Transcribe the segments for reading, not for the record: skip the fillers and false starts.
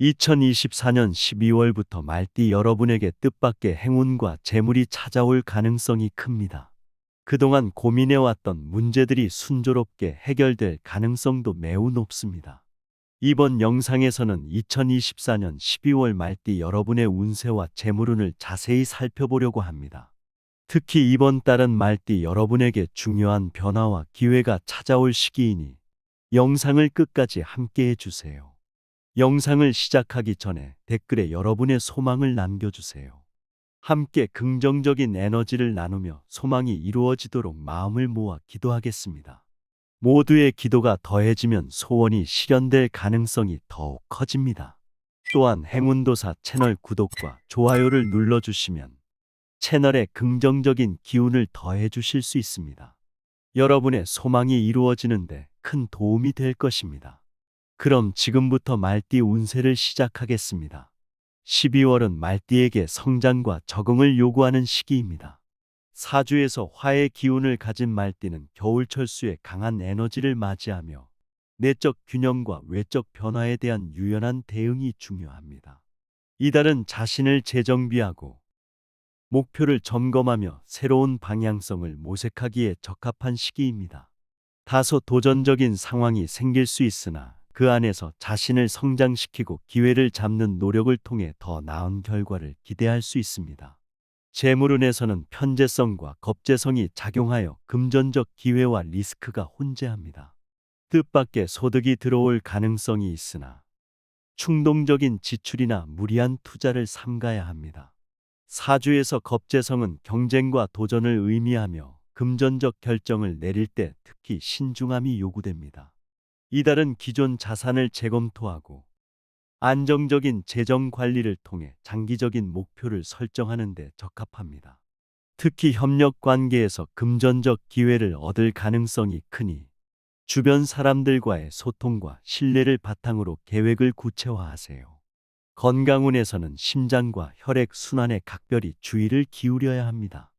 2024년 12월부터 말띠 여러분에게 뜻밖의 행운과 재물이 찾아올 가능성이 큽니다. 그동안 고민해왔던 문제들이 순조롭게 해결될 가능성도 매우 높습니다. 이번 영상에서는 2024년 12월 말띠 여러분의 운세와 재물운을 자세히 살펴보려고 합니다. 특히 이번 달은 말띠 여러분에게 중요한 변화와 기회가 찾아올 시기이니 영상을 끝까지 함께 해주세요. 영상을 시작하기 전에 댓글에 여러분의 소망을 남겨주세요. 함께 긍정적인 에너지를 나누며 소망이 이루어지도록 마음을 모아 기도하겠습니다. 모두의 기도가 더해지면 소원이 실현될 가능성이 더욱 커집니다. 또한 행운도사 채널 구독과 좋아요를 눌러주시면 채널에 긍정적인 기운을 더해 주실 수 있습니다. 여러분의 소망이 이루어지는데 큰 도움이 될 것입니다. 그럼 지금부터 말띠 운세를 시작하겠습니다. 12월은 말띠에게 성장과 적응을 요구하는 시기입니다. 사주에서 화의 기운을 가진 말띠는 겨울철수의 강한 에너지를 맞이하며 내적 균형과 외적 변화에 대한 유연한 대응이 중요합니다. 이달은 자신을 재정비하고 목표를 점검하며 새로운 방향성을 모색하기에 적합한 시기입니다. 다소 도전적인 상황이 생길 수 있으나 그 안에서 자신을 성장시키고 기회를 잡는 노력을 통해 더 나은 결과를 기대할 수 있습니다. 재물운에서는 편재성과 겁재성이 작용하여 금전적 기회와 리스크가 혼재합니다. 뜻밖의 소득이 들어올 가능성이 있으나 충동적인 지출이나 무리한 투자를 삼가야 합니다. 사주에서 겁재성은 경쟁과 도전을 의미하며 금전적 결정을 내릴 때 특히 신중함이 요구됩니다. 이달은 기존 자산을 재검토하고 안정적인 재정 관리를 통해 장기적인 목표를 설정하는 데 적합합니다. 특히 협력 관계에서 금전적 기회를 얻을 가능성이 크니 주변 사람들과의 소통과 신뢰를 바탕으로 계획을 구체화하세요. 건강운에서는 심장과 혈액 순환에 각별히 주의를 기울여야 합니다.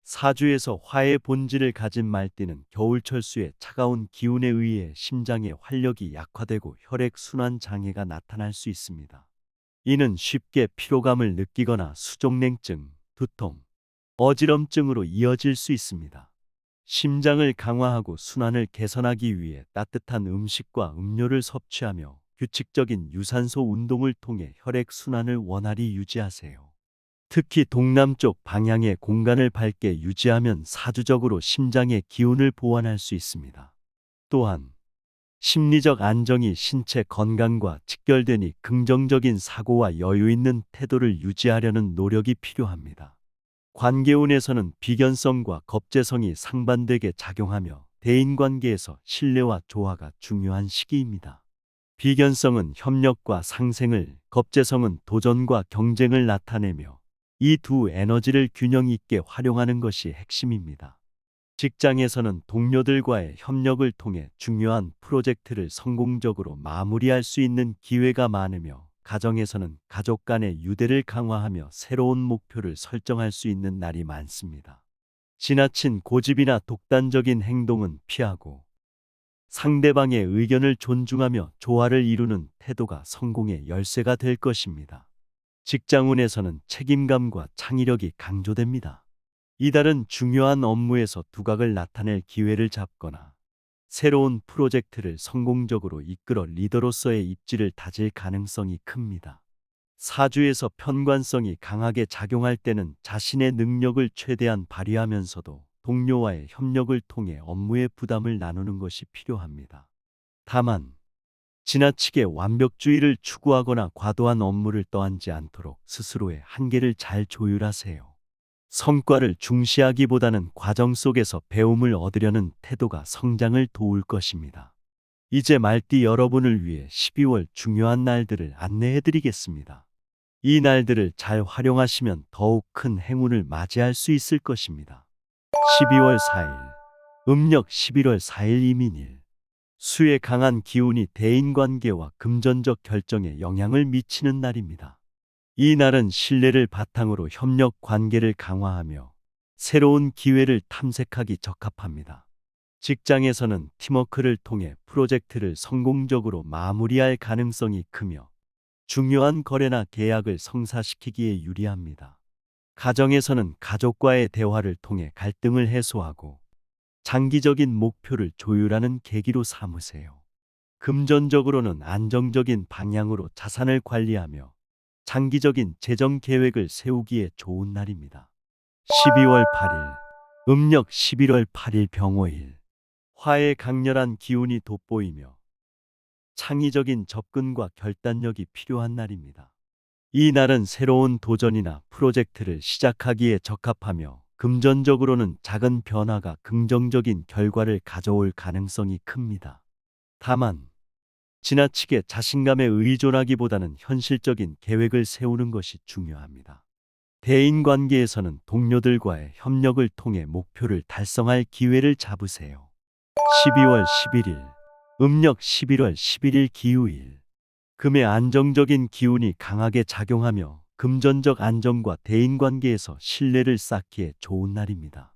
사주에서 화의 본질을 가진 말띠는 겨울철수의 차가운 기운에 의해 심장의 활력이 약화되고 혈액 순환 장애가 나타날 수 있습니다. 이는 쉽게 피로감을 느끼거나 수족냉증, 두통, 어지럼증으로 이어질 수 있습니다. 심장을 강화하고 순환을 개선하기 위해 따뜻한 음식과 음료를 섭취하며 규칙적인 유산소 운동을 통해 혈액 순환을 원활히 유지하세요. 특히 동남쪽 방향의 공간을 밝게 유지하면 사주적으로 심장의 기운을 보완할 수 있습니다. 또한 심리적 안정이 신체 건강과 직결되니 긍정적인 사고와 여유 있는 태도를 유지하려는 노력이 필요합니다. 관계운에서는 비견성과 겁재성이 상반되게 작용하며 대인관계에서 신뢰와 조화가 중요한 시기입니다. 비견성은 협력과 상생을, 겁재성은 도전과 경쟁을 나타내며 이 두 에너지를 균형 있게 활용하는 것이 핵심입니다. 직장에서는 동료들과의 협력을 통해 중요한 프로젝트를 성공적으로 마무리할 수 있는 기회가 많으며 가정에서는 가족 간의 유대를 강화하며 새로운 목표를 설정할 수 있는 날이 많습니다. 지나친 고집이나 독단적인 행동은 피하고 상대방의 의견을 존중하며 조화를 이루는 태도가 성공의 열쇠가 될 것입니다. 직장운에서는 책임감과 창의력이 강조됩니다. 이달은 중요한 업무에서 두각을 나타낼 기회를 잡거나 새로운 프로젝트를 성공적으로 이끌어 리더로서의 입지를 다질 가능성이 큽니다. 사주에서 편관성이 강하게 작용할 때는 자신의 능력을 최대한 발휘하면서도 동료와의 협력을 통해 업무의 부담을 나누는 것이 필요합니다. 다만 지나치게 완벽주의를 추구하거나 과도한 업무를 떠안지 않도록 스스로의 한계를 잘 조율하세요. 성과를 중시하기보다는 과정 속에서 배움을 얻으려는 태도가 성장을 도울 것입니다. 이제 말띠 여러분을 위해 12월 중요한 날들을 안내해 드리겠습니다. 이 날들을 잘 활용하시면 더욱 큰 행운을 맞이할 수 있을 것입니다. 12월 4일, 음력 11월 4일 이민일. 수의 강한 기운이 대인관계와 금전적 결정에 영향을 미치는 날입니다. 이 날은 신뢰를 바탕으로 협력 관계를 강화하며 새로운 기회를 탐색하기 적합합니다. 직장에서는 팀워크를 통해 프로젝트를 성공적으로 마무리할 가능성이 크며 중요한 거래나 계약을 성사시키기에 유리합니다. 가정에서는 가족과의 대화를 통해 갈등을 해소하고 장기적인 목표를 조율하는 계기로 삼으세요. 금전적으로는 안정적인 방향으로 자산을 관리하며 장기적인 재정 계획을 세우기에 좋은 날입니다. 12월 8일, 음력 11월 8일 병호일. 화의 강렬한 기운이 돋보이며 창의적인 접근과 결단력이 필요한 날입니다. 이 날은 새로운 도전이나 프로젝트를 시작하기에 적합하며 금전적으로는 작은 변화가 긍정적인 결과를 가져올 가능성이 큽니다. 다만, 지나치게 자신감에 의존하기보다는 현실적인 계획을 세우는 것이 중요합니다. 대인 관계에서는 동료들과의 협력을 통해 목표를 달성할 기회를 잡으세요. 12월 11일, 음력 11월 11일 기후일. 금의 안정적인 기운이 강하게 작용하며 금전적 안정과 대인관계에서 신뢰를 쌓기에 좋은 날입니다.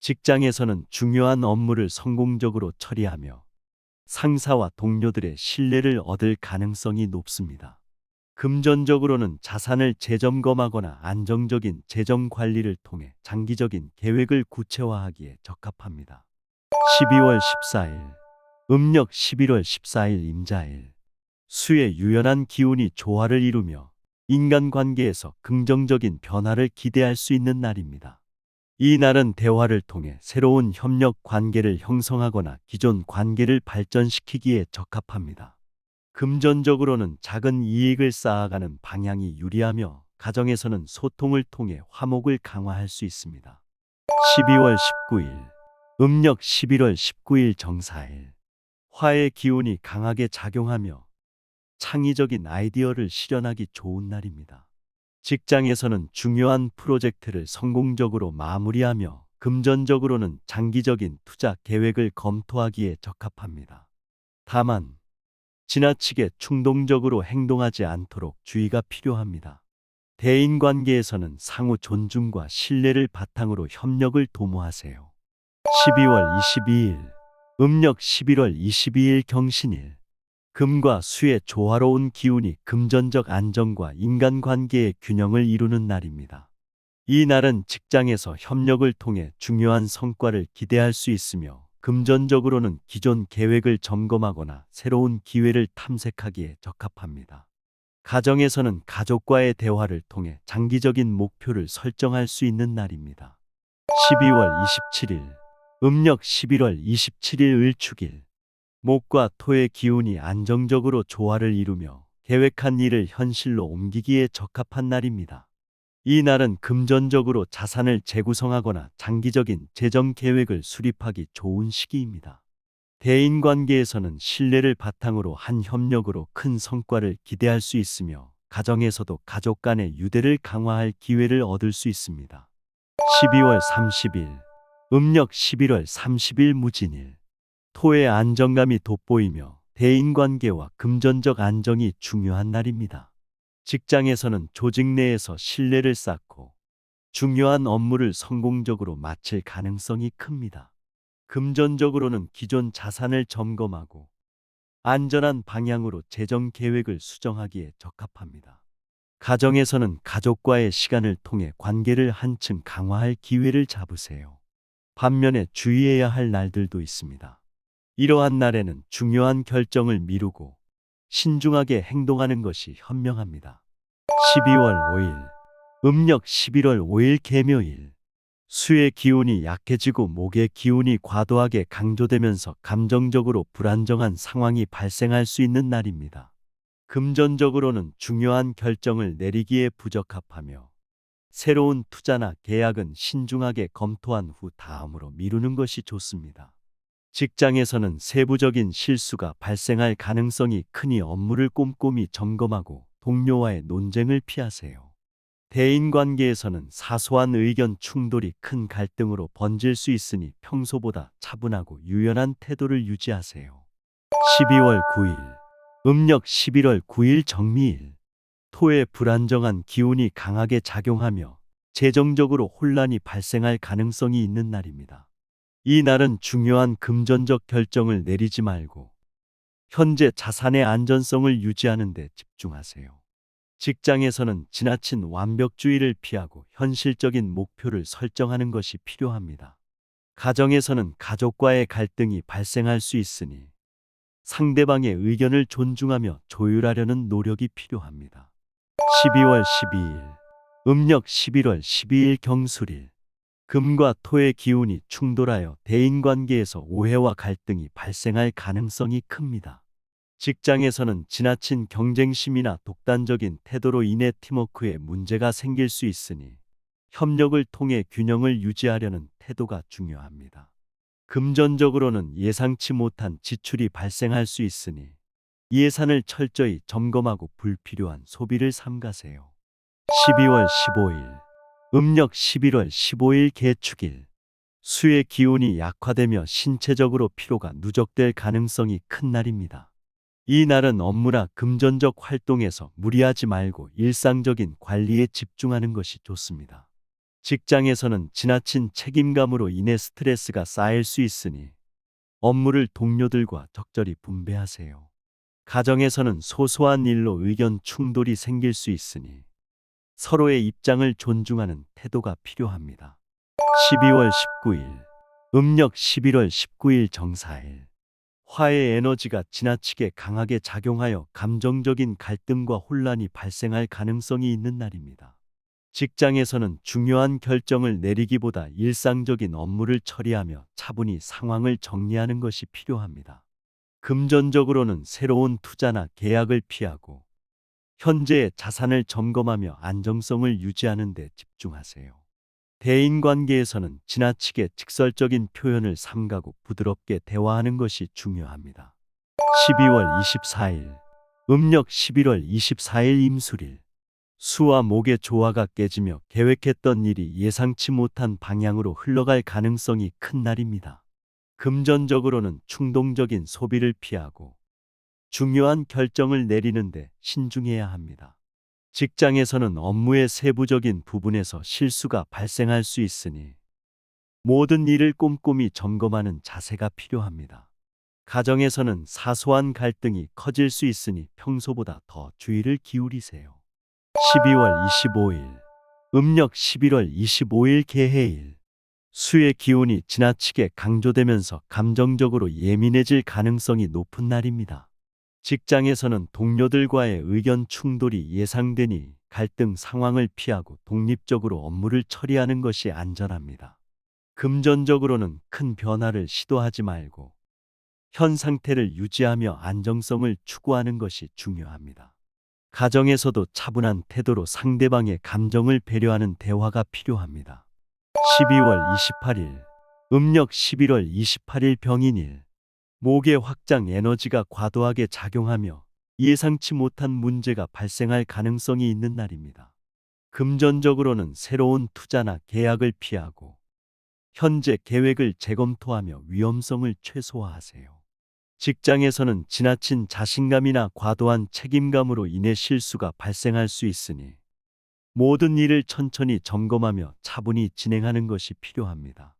직장에서는 중요한 업무를 성공적으로 처리하며 상사와 동료들의 신뢰를 얻을 가능성이 높습니다. 금전적으로는 자산을 재점검하거나 안정적인 재정 관리를 통해 장기적인 계획을 구체화하기에 적합합니다. 12월 14일, 음력 11월 14일 임자일. 수의 유연한 기운이 조화를 이루며 인간관계에서 긍정적인 변화를 기대할 수 있는 날입니다. 이 날은 대화를 통해 새로운 협력 관계를 형성하거나 기존 관계를 발전시키기에 적합합니다. 금전적으로는 작은 이익을 쌓아가는 방향이 유리하며 가정에서는 소통을 통해 화목을 강화할 수 있습니다. 12월 19일, 음력 11월 19일 정사일. 화의 기운이 강하게 작용하며 창의적인 아이디어를 실현하기 좋은 날입니다. 직장에서는 중요한 프로젝트를 성공적으로 마무리하며 금전적으로는 장기적인 투자 계획을 검토하기에 적합합니다. 다만, 지나치게 충동적으로 행동하지 않도록 주의가 필요합니다. 대인 관계에서는 상호 존중과 신뢰를 바탕으로 협력을 도모하세요. 12월 22일, 음력 11월 22일 경신일. 금과 수의 조화로운 기운이 금전적 안정과 인간관계의 균형을 이루는 날입니다. 이 날은 직장에서 협력을 통해 중요한 성과를 기대할 수 있으며 금전적으로는 기존 계획을 점검하거나 새로운 기회를 탐색하기에 적합합니다. 가정에서는 가족과의 대화를 통해 장기적인 목표를 설정할 수 있는 날입니다. 12월 27일, 음력 11월 27일 을축일. 목과 토의 기운이 안정적으로 조화를 이루며 계획한 일을 현실로 옮기기에 적합한 날입니다. 이 날은 금전적으로 자산을 재구성하거나 장기적인 재정 계획을 수립하기 좋은 시기입니다. 대인 관계에서는 신뢰를 바탕으로 한 협력으로 큰 성과를 기대할 수 있으며 가정에서도 가족 간의 유대를 강화할 기회를 얻을 수 있습니다. 12월 30일, 음력 11월 30일 무진일. 토의 안정감이 돋보이며 대인관계와 금전적 안정이 중요한 날입니다. 직장에서는 조직 내에서 신뢰를 쌓고 중요한 업무를 성공적으로 마칠 가능성이 큽니다. 금전적으로는 기존 자산을 점검하고 안전한 방향으로 재정 계획을 수정하기에 적합합니다. 가정에서는 가족과의 시간을 통해 관계를 한층 강화할 기회를 잡으세요. 반면에 주의해야 할 날들도 있습니다. 이러한 날에는 중요한 결정을 미루고 신중하게 행동하는 것이 현명합니다. 12월 5일, 음력 11월 5일 계묘일. 수의 기운이 약해지고 목의 기운이 과도하게 강조되면서 감정적으로 불안정한 상황이 발생할 수 있는 날입니다. 금전적으로는 중요한 결정을 내리기에 부적합하며 새로운 투자나 계약은 신중하게 검토한 후 다음으로 미루는 것이 좋습니다. 직장에서는 세부적인 실수가 발생할 가능성이 크니 업무를 꼼꼼히 점검하고 동료와의 논쟁을 피하세요. 대인관계에서는 사소한 의견 충돌이 큰 갈등으로 번질 수 있으니 평소보다 차분하고 유연한 태도를 유지하세요. 12월 9일, 음력 11월 9일 정미일. 토의 불안정한 기운이 강하게 작용하며 재정적으로 혼란이 발생할 가능성이 있는 날입니다. 이 날은 중요한 금전적 결정을 내리지 말고 현재 자산의 안전성을 유지하는 데 집중하세요. 직장에서는 지나친 완벽주의를 피하고 현실적인 목표를 설정하는 것이 필요합니다. 가정에서는 가족과의 갈등이 발생할 수 있으니 상대방의 의견을 존중하며 조율하려는 노력이 필요합니다. 12월 12일, 음력 11월 12일 경술일. 금과 토의 기운이 충돌하여 대인관계에서 오해와 갈등이 발생할 가능성이 큽니다. 직장에서는 지나친 경쟁심이나 독단적인 태도로 인해 팀워크에 문제가 생길 수 있으니 협력을 통해 균형을 유지하려는 태도가 중요합니다. 금전적으로는 예상치 못한 지출이 발생할 수 있으니 예산을 철저히 점검하고 불필요한 소비를 삼가세요. 12월 15일, 음력 11월 15일 개축일. 수의 기운이 약화되며 신체적으로 피로가 누적될 가능성이 큰 날입니다. 이 날은 업무나 금전적 활동에서 무리하지 말고 일상적인 관리에 집중하는 것이 좋습니다. 직장에서는 지나친 책임감으로 인해 스트레스가 쌓일 수 있으니 업무를 동료들과 적절히 분배하세요. 가정에서는 소소한 일로 의견 충돌이 생길 수 있으니 서로의 입장을 존중하는 태도가 필요합니다. 12월 19일, 음력 11월 19일 정사일. 화의 에너지가 지나치게 강하게 작용하여 감정적인 갈등과 혼란이 발생할 가능성이 있는 날입니다. 직장에서는 중요한 결정을 내리기보다 일상적인 업무를 처리하며 차분히 상황을 정리하는 것이 필요합니다. 금전적으로는 새로운 투자나 계약을 피하고 현재의 자산을 점검하며 안정성을 유지하는 데 집중하세요. 대인관계에서는 지나치게 직설적인 표현을 삼가고 부드럽게 대화하는 것이 중요합니다. 12월 24일, 음력 11월 24일 임술일. 수와 목의 조화가 깨지며 계획했던 일이 예상치 못한 방향으로 흘러갈 가능성이 큰 날입니다. 금전적으로는 충동적인 소비를 피하고 중요한 결정을 내리는데 신중해야 합니다. 직장에서는 업무의 세부적인 부분에서 실수가 발생할 수 있으니 모든 일을 꼼꼼히 점검하는 자세가 필요합니다. 가정에서는 사소한 갈등이 커질 수 있으니 평소보다 더 주의를 기울이세요. 12월 25일, 음력 11월 25일 개해일. 수의 기운이 지나치게 강조되면서 감정적으로 예민해질 가능성이 높은 날입니다. 직장에서는 동료들과의 의견 충돌이 예상되니 갈등 상황을 피하고 독립적으로 업무를 처리하는 것이 안전합니다. 금전적으로는 큰 변화를 시도하지 말고 현 상태를 유지하며 안정성을 추구하는 것이 중요합니다. 가정에서도 차분한 태도로 상대방의 감정을 배려하는 대화가 필요합니다. 12월 28일, 음력 11월 28일 병인일. 목의 확장 에너지가 과도하게 작용하며 예상치 못한 문제가 발생할 가능성이 있는 날입니다. 금전적으로는 새로운 투자나 계약을 피하고 현재 계획을 재검토하며 위험성을 최소화하세요. 직장에서는 지나친 자신감이나 과도한 책임감으로 인해 실수가 발생할 수 있으니 모든 일을 천천히 점검하며 차분히 진행하는 것이 필요합니다.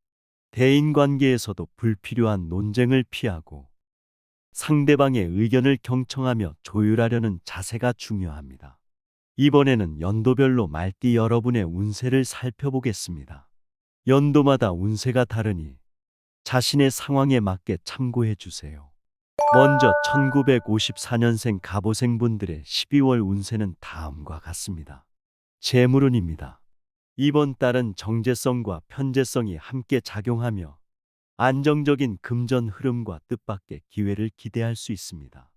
대인관계에서도 불필요한 논쟁을 피하고 상대방의 의견을 경청하며 조율하려는 자세가 중요합니다. 이번에는 연도별로 말띠 여러분의 운세를 살펴보겠습니다. 연도마다 운세가 다르니 자신의 상황에 맞게 참고해 주세요. 먼저 1954년생 갑오생분들의 12월 운세는 다음과 같습니다. 재물운입니다. 이번 달은 정제성과 편재성이 함께 작용하며 안정적인 금전 흐름과 뜻밖의 기회를 기대할 수 있습니다.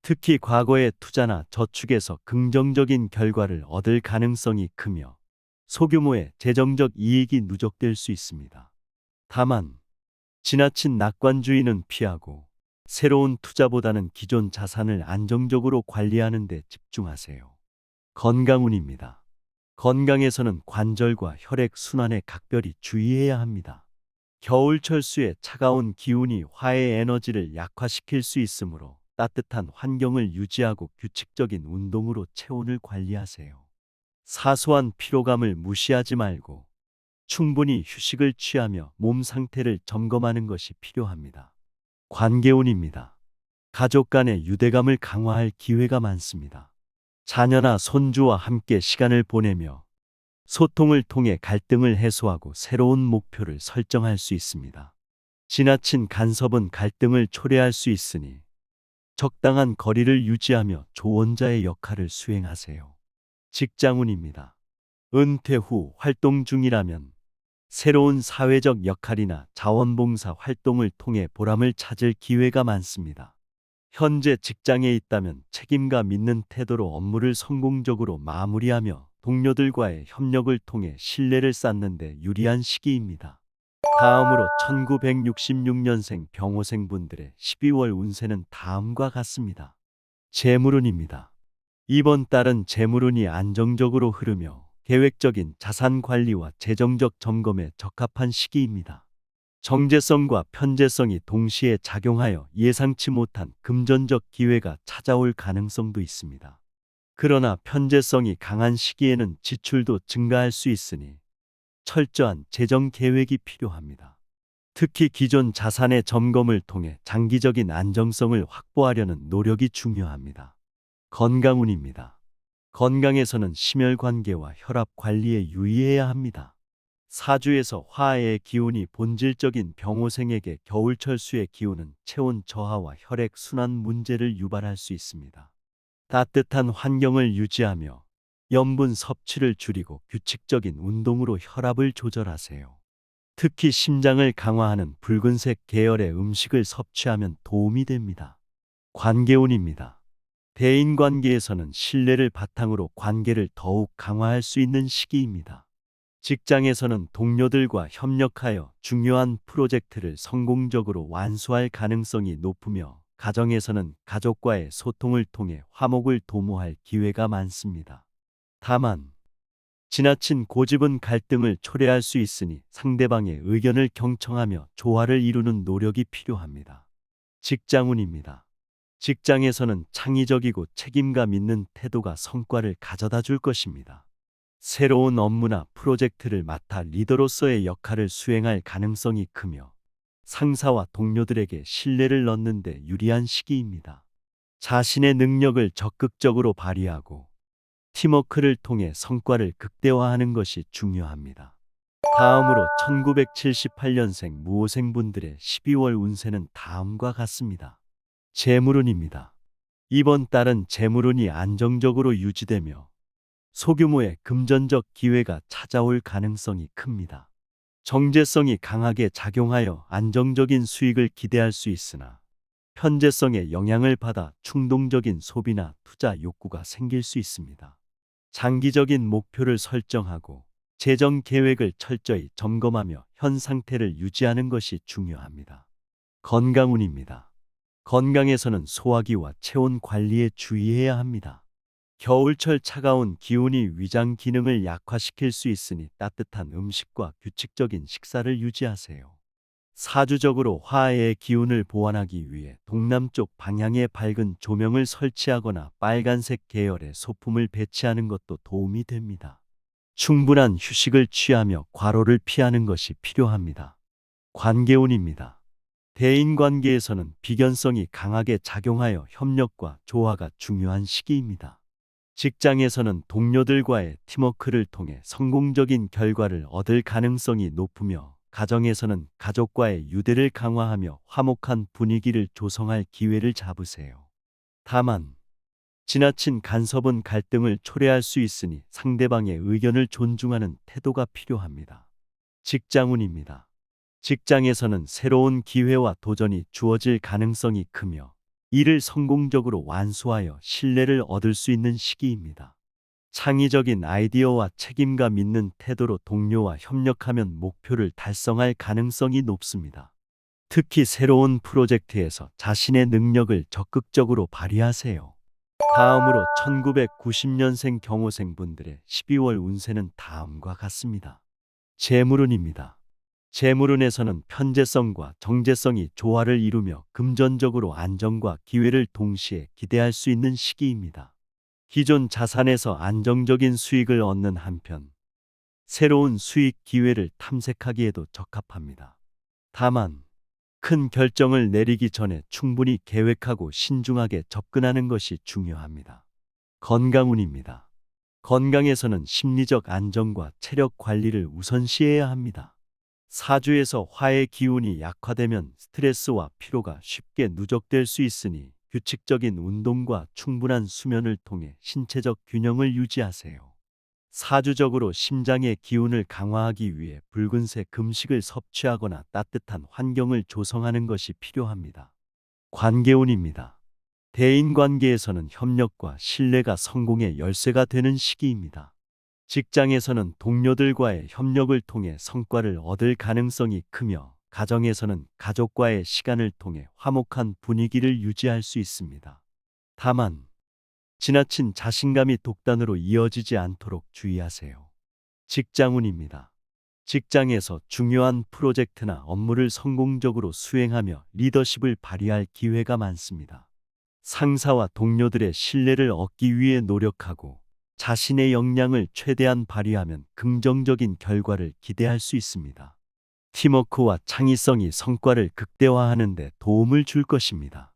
특히 과거의 투자나 저축에서 긍정적인 결과를 얻을 가능성이 크며 소규모의 재정적 이익이 누적될 수 있습니다. 다만 지나친 낙관주의는 피하고 새로운 투자보다는 기존 자산을 안정적으로 관리하는 데 집중하세요. 건강운입니다. 건강에서는 관절과 혈액 순환에 각별히 주의해야 합니다. 겨울철 수의 차가운 기운이 화의 에너지를 약화시킬 수 있으므로 따뜻한 환경을 유지하고 규칙적인 운동으로 체온을 관리하세요. 사소한 피로감을 무시하지 말고 충분히 휴식을 취하며 몸 상태를 점검하는 것이 필요합니다. 관계운입니다. 가족 간의 유대감을 강화할 기회가 많습니다. 자녀나 손주와 함께 시간을 보내며 소통을 통해 갈등을 해소하고 새로운 목표를 설정할 수 있습니다. 지나친 간섭은 갈등을 초래할 수 있으니 적당한 거리를 유지하며 조언자의 역할을 수행하세요. 직장운입니다. 은퇴 후 활동 중이라면 새로운 사회적 역할이나 자원봉사 활동을 통해 보람을 찾을 기회가 많습니다. 현재 직장에 있다면 책임감 있는 태도로 업무를 성공적으로 마무리하며 동료들과의 협력을 통해 신뢰를 쌓는 데 유리한 시기입니다. 다음으로 1966년생 병호생분들의 12월 운세는 다음과 같습니다. 재물운입니다. 이번 달은 재물운이 안정적으로 흐르며 계획적인 자산 관리와 재정적 점검에 적합한 시기입니다. 정제성과 편제성이 동시에 작용하여 예상치 못한 금전적 기회가 찾아올 가능성도 있습니다. 그러나 편제성이 강한 시기에는 지출도 증가할 수 있으니 철저한 재정 계획이 필요합니다. 특히 기존 자산의 점검을 통해 장기적인 안정성을 확보하려는 노력이 중요합니다. 건강운입니다. 건강에서는 심혈관계와 혈압 관리에 유의해야 합니다. 사주에서 화의 기운이 본질적인 병호생에게 겨울철수의 기운은 체온 저하와 혈액 순환 문제를 유발할 수 있습니다. 따뜻한 환경을 유지하며 염분 섭취를 줄이고 규칙적인 운동으로 혈압을 조절하세요. 특히 심장을 강화하는 붉은색 계열의 음식을 섭취하면 도움이 됩니다. 관계운입니다. 대인관계에서는 신뢰를 바탕으로 관계를 더욱 강화할 수 있는 시기입니다. 직장에서는 동료들과 협력하여 중요한 프로젝트를 성공적으로 완수할 가능성이 높으며 가정에서는 가족과의 소통을 통해 화목을 도모할 기회가 많습니다. 다만 지나친 고집은 갈등을 초래할 수 있으니 상대방의 의견을 경청하며 조화를 이루는 노력이 필요합니다. 직장운입니다. 직장에서는 창의적이고 책임감 있는 태도가 성과를 가져다 줄 것입니다. 새로운 업무나 프로젝트를 맡아 리더로서의 역할을 수행할 가능성이 크며 상사와 동료들에게 신뢰를 얻는 데 유리한 시기입니다. 자신의 능력을 적극적으로 발휘하고 팀워크를 통해 성과를 극대화하는 것이 중요합니다. 다음으로 1978년생 무호생분들의 12월 운세는 다음과 같습니다. 재물운입니다. 이번 달은 재물운이 안정적으로 유지되며 소규모의 금전적 기회가 찾아올 가능성이 큽니다. 정제성이 강하게 작용하여 안정적인 수익을 기대할 수 있으나 편제성의 영향을 받아 충동적인 소비나 투자 욕구가 생길 수 있습니다. 장기적인 목표를 설정하고 재정 계획을 철저히 점검하며 현 상태를 유지하는 것이 중요합니다. 건강운입니다. 건강에서는 소화기와 체온 관리에 주의해야 합니다. 겨울철 차가운 기온이 위장 기능을 약화시킬 수 있으니 따뜻한 음식과 규칙적인 식사를 유지하세요. 사주적으로 화의 기운을 보완하기 위해 동남쪽 방향의 밝은 조명을 설치하거나 빨간색 계열의 소품을 배치하는 것도 도움이 됩니다. 충분한 휴식을 취하며 과로를 피하는 것이 필요합니다. 관계운입니다. 대인관계에서는 비견성이 강하게 작용하여 협력과 조화가 중요한 시기입니다. 직장에서는 동료들과의 팀워크를 통해 성공적인 결과를 얻을 가능성이 높으며 가정에서는 가족과의 유대를 강화하며 화목한 분위기를 조성할 기회를 잡으세요. 다만 지나친 간섭은 갈등을 초래할 수 있으니 상대방의 의견을 존중하는 태도가 필요합니다. 직장운입니다. 직장에서는 새로운 기회와 도전이 주어질 가능성이 크며 이를 성공적으로 완수하여 신뢰를 얻을 수 있는 시기입니다. 창의적인 아이디어와 책임감 있는 태도로 동료와 협력하면 목표를 달성할 가능성이 높습니다. 특히 새로운 프로젝트에서 자신의 능력을 적극적으로 발휘하세요. 다음으로 1990년생 경호생분들의 12월 운세는 다음과 같습니다. 재물운입니다. 재물운에서는 편제성과 정제성이 조화를 이루며 금전적으로 안정과 기회를 동시에 기대할 수 있는 시기입니다. 기존 자산에서 안정적인 수익을 얻는 한편 새로운 수익 기회를 탐색하기에도 적합합니다. 다만 큰 결정을 내리기 전에 충분히 계획하고 신중하게 접근하는 것이 중요합니다. 건강운입니다. 건강에서는 심리적 안정과 체력 관리를 우선시해야 합니다. 사주에서 화의 기운이 약화되면 스트레스와 피로가 쉽게 누적될 수 있으니 규칙적인 운동과 충분한 수면을 통해 신체적 균형을 유지하세요. 사주적으로 심장의 기운을 강화하기 위해 붉은색 금식을 섭취하거나 따뜻한 환경을 조성하는 것이 필요합니다. 관계운입니다. 대인관계에서는 협력과 신뢰가 성공의 열쇠가 되는 시기입니다. 직장에서는 동료들과의 협력을 통해 성과를 얻을 가능성이 크며, 가정에서는 가족과의 시간을 통해 화목한 분위기를 유지할 수 있습니다. 다만, 지나친 자신감이 독단으로 이어지지 않도록 주의하세요. 직장운입니다. 직장에서 중요한 프로젝트나 업무를 성공적으로 수행하며 리더십을 발휘할 기회가 많습니다. 상사와 동료들의 신뢰를 얻기 위해 노력하고 자신의 역량을 최대한 발휘하면 긍정적인 결과를 기대할 수 있습니다. 팀워크와 창의성이 성과를 극대화하는 데 도움을 줄 것입니다.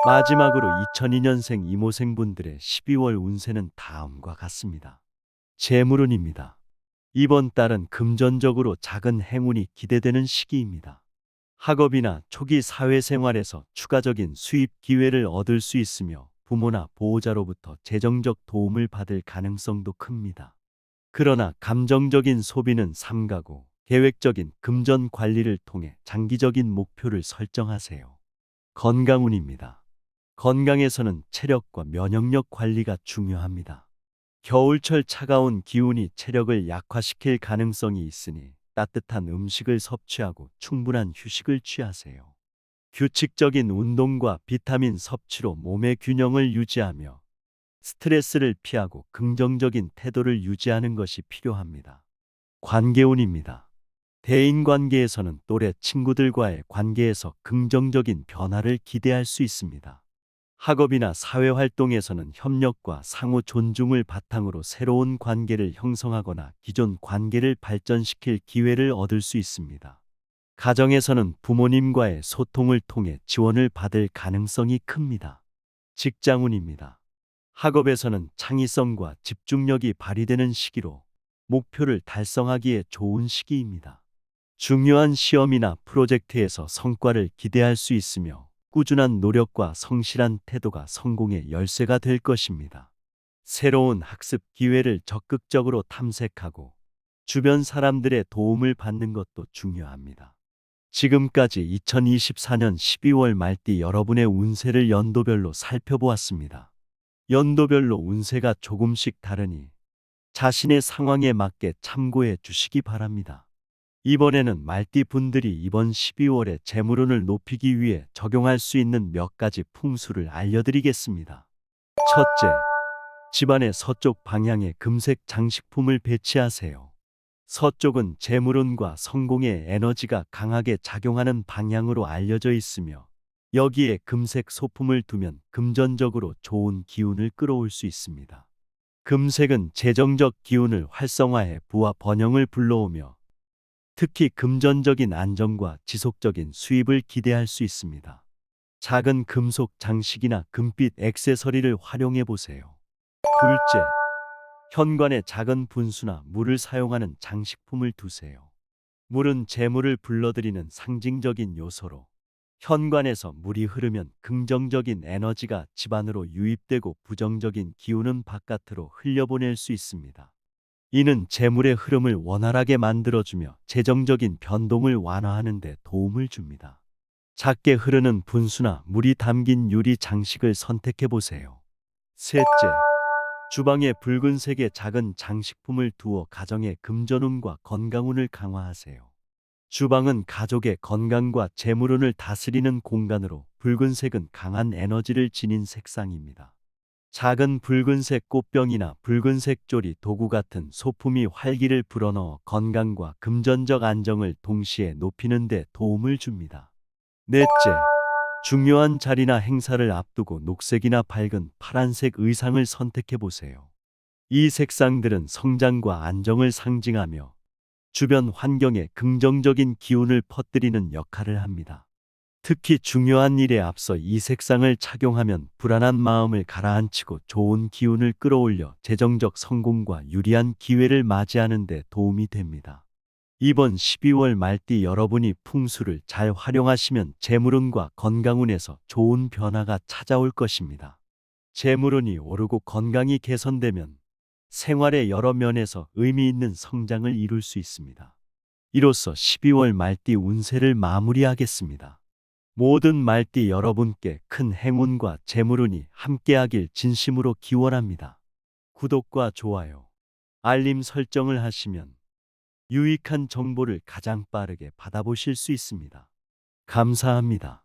마지막으로 2002년생 이모생분들의 12월 운세는 다음과 같습니다. 재물운입니다. 이번 달은 금전적으로 작은 행운이 기대되는 시기입니다. 학업이나 초기 사회생활에서 추가적인 수입 기회를 얻을 수 있으며, 부모나 보호자로부터 재정적 도움을 받을 가능성도 큽니다. 그러나 감정적인 소비는 삼가고 계획적인 금전 관리를 통해 장기적인 목표를 설정하세요. 건강운입니다. 건강에서는 체력과 면역력 관리가 중요합니다. 겨울철 차가운 기운이 체력을 약화시킬 가능성이 있으니 따뜻한 음식을 섭취하고 충분한 휴식을 취하세요. 규칙적인 운동과 비타민 섭취로 몸의 균형을 유지하며 스트레스를 피하고 긍정적인 태도를 유지하는 것이 필요합니다. 관계운입니다. 대인관계에서는 또래 친구들과의 관계에서 긍정적인 변화를 기대할 수 있습니다. 학업이나 사회활동에서는 협력과 상호 존중을 바탕으로 새로운 관계를 형성하거나 기존 관계를 발전시킬 기회를 얻을 수 있습니다. 가정에서는 부모님과의 소통을 통해 지원을 받을 가능성이 큽니다. 직장운입니다. 학업에서는 창의성과 집중력이 발휘되는 시기로 목표를 달성하기에 좋은 시기입니다. 중요한 시험이나 프로젝트에서 성과를 기대할 수 있으며, 꾸준한 노력과 성실한 태도가 성공의 열쇠가 될 것입니다. 새로운 학습 기회를 적극적으로 탐색하고 주변 사람들의 도움을 받는 것도 중요합니다. 지금까지 2024년 12월 말띠 여러분의 운세를 연도별로 살펴보았습니다. 연도별로 운세가 조금씩 다르니 자신의 상황에 맞게 참고해 주시기 바랍니다. 이번에는 말띠 분들이 이번 12월에 재물운을 높이기 위해 적용할 수 있는 몇 가지 풍수를 알려드리겠습니다. 첫째, 집안의 서쪽 방향에 금색 장식품을 배치하세요. 서쪽은 재물운과 성공의 에너지가 강하게 작용하는 방향으로 알려져 있으며, 여기에 금색 소품을 두면 금전적으로 좋은 기운을 끌어올 수 있습니다. 금색은 재정적 기운을 활성화해 부와 번영을 불러오며, 특히 금전적인 안정과 지속적인 수입을 기대할 수 있습니다. 작은 금속 장식이나 금빛 액세서리를 활용해 보세요. 둘째, 현관에 작은 분수나 물을 사용하는 장식품을 두세요. 물은 재물을 불러들이는 상징적인 요소로, 현관에서 물이 흐르면 긍정적인 에너지가 집안으로 유입되고 부정적인 기운은 바깥으로 흘려보낼 수 있습니다. 이는 재물의 흐름을 원활하게 만들어주며 재정적인 변동을 완화하는 데 도움을 줍니다. 작게 흐르는 분수나 물이 담긴 유리 장식을 선택해 보세요. 셋째, 주방에 붉은색의 작은 장식품을 두어 가정의 금전운과 건강운을 강화하세요. 주방은 가족의 건강과 재물운을 다스리는 공간으로, 붉은색은 강한 에너지를 지닌 색상입니다. 작은 붉은색 꽃병이나 붉은색 조리 도구 같은 소품이 활기를 불어넣어 건강과 금전적 안정을 동시에 높이는 데 도움을 줍니다. 넷째, 중요한 자리나 행사를 앞두고 녹색이나 밝은 파란색 의상을 선택해 보세요. 이 색상들은 성장과 안정을 상징하며 주변 환경에 긍정적인 기운을 퍼뜨리는 역할을 합니다. 특히 중요한 일에 앞서 이 색상을 착용하면 불안한 마음을 가라앉히고 좋은 기운을 끌어올려 재정적 성공과 유리한 기회를 맞이하는 데 도움이 됩니다. 이번 12월 말띠 여러분이 풍수를 잘 활용하시면 재물운과 건강운에서 좋은 변화가 찾아올 것입니다. 재물운이 오르고 건강이 개선되면 생활의 여러 면에서 의미 있는 성장을 이룰 수 있습니다. 이로써 12월 말띠 운세를 마무리하겠습니다. 모든 말띠 여러분께 큰 행운과 재물운이 함께하길 진심으로 기원합니다. 구독과 좋아요, 알림 설정을 하시면 유익한 정보를 가장 빠르게 받아보실 수 있습니다. 감사합니다.